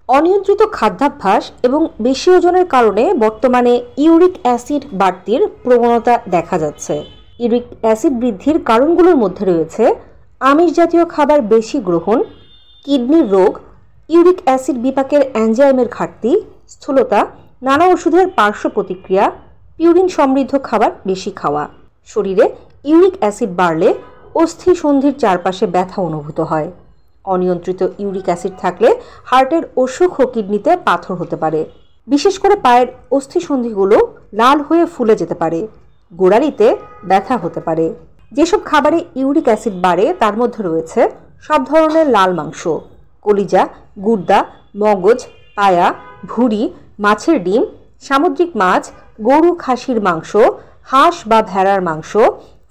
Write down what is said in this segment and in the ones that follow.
অনিয়ন্ত্রিত খাদ্যাভ্যাস এবং বেশি ওজনের কারণে বর্তমানে ইউরিক অ্যাসিড বাড়তির প্রবণতা দেখা যাচ্ছে। ইউরিক অ্যাসিড বৃদ্ধির কারণগুলোর মধ্যে রয়েছে আমিষ জাতীয় খাবার বেশি গ্রহণ, কিডনির রোগ, ইউরিক অ্যাসিড বিপাকের এনজাইমের ঘাটতি, স্থূলতা, নানা ওষুধের পার্শ্ব প্রতিক্রিয়া, পিউরিন সমৃদ্ধ খাবার বেশি খাওয়া। শরীরে ইউরিক অ্যাসিড বাড়লে অস্থি সন্ধির চারপাশে ব্যথা অনুভূত হয়। অনিয়ন্ত্রিত ইউরিক অ্যাসিড থাকলে হার্টের অসুখ ও কিডনিতে পাথর হতে পারে। বিশেষ করে পায়ের অস্থিসন্ধিগুলো লাল হয়ে ফুলে যেতে পারে, গোড়ালিতে ব্যথা হতে পারে। যেসব খাবারে ইউরিক অ্যাসিড বাড়ে তার মধ্যে রয়েছে সব ধরনের লাল মাংস, কলিজা, গুর্দা, মগজ, পায়া, ভুঁড়ি, মাছের ডিম, সামুদ্রিক মাছ, গরু খাসির মাংস, হাঁস বা ভেড়ার মাংস,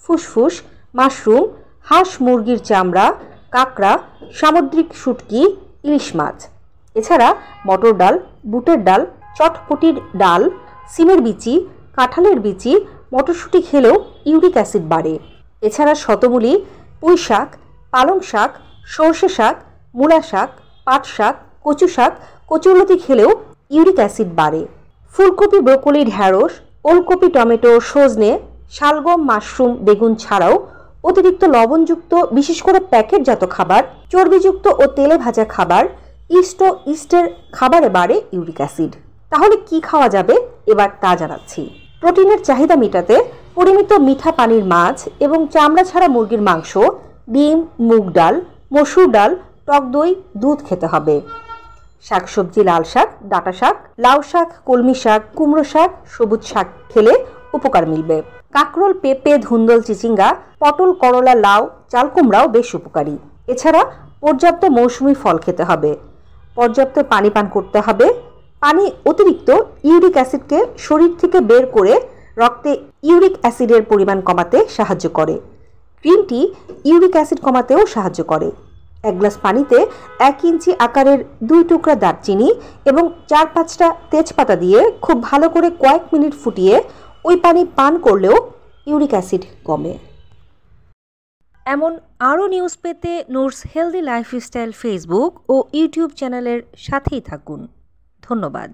ফুসফুস, মাশরুম, হাঁস মুরগির চামড়া, কাঁকড়া, সামুদ্রিক শুটকি, ইলিশ মাছ। এছাড়া মটর ডাল, বুটের ডাল, চটপটির ডাল, সিমের বিচি, কাঁঠালের বিচি, মটরশুঁটি খেলেও ইউরিক অ্যাসিড বাড়ে। এছাড়া শতমূলি, পুঁই শাক, পালং শাক, সর্ষে শাক, মূলা শাক, পাট শাক, কচু শাক, কচুরলতি খেলেও ইউরিক অ্যাসিড বাড়ে। ফুলকপি, ব্রোকলি, ঢ্যাঁড়স, ওলকপি, টমেটো, সজনে, শালগম, মাশরুম, বেগুন ছাড়াও অতিরিক্ত লবণযুক্ত বিশেষ করে প্যাকেটজাত খাবার, চর্বিযুক্ত ও তেলে ভাজা খাবার, ইস্টের খাবারে বাড়ে ইউরিক অ্যাসিড। তাহলে কি খাওয়া যাবে এবার তা জানাচ্ছি। প্রোটিনের চাহিদা মেটাতে পরিমিত মিঠা পানির মাছ এবং চামড়া ছাড়া মুরগির মাংস, ডিম, মুগ ডাল, মসুর ডাল, টক দই, দুধ খেতে হবে। শাকসবজি লাল শাক, ডাঁটা শাক, লাউ শাক, কলমি শাক, কুমড়ো শাক, সবুজ শাক খেলে উপকার মিলবে। কাঁকরোল, পেঁপে, ধুন্দল, চিচিঙ্গা, পটল, করলা, লাউ, চাল কুমড়াও বেশ উপকারী। এছাড়া পর্যাপ্ত মৌসুমি ফল খেতে হবে। পর্যাপ্ত পানি পান করতে হবে। পানি অতিরিক্ত ইউরিক অ্যাসিডকে শরীর থেকে বের করে রক্তে ইউরিক অ্যাসিডের পরিমাণ কমাতে সাহায্য করে। গ্রিন টি ইউরিক অ্যাসিড কমাতেও সাহায্য করে। 1 গ্লাস পানিতে 1 ইঞ্চি আকারের 2 টুকরা দারচিনি এবং 4-5টা তেজপাতা দিয়ে খুব ভালো করে কয়েক মিনিট ফুটিয়ে ওই পানি পান করলেও ইউরিক অ্যাসিড কমে। এমন আরও নিউজ পেতে নূরস হেলদি লাইফস্টাইল ফেসবুক ও ইউটিউব চ্যানেলের সাথেই থাকুন। ধন্যবাদ।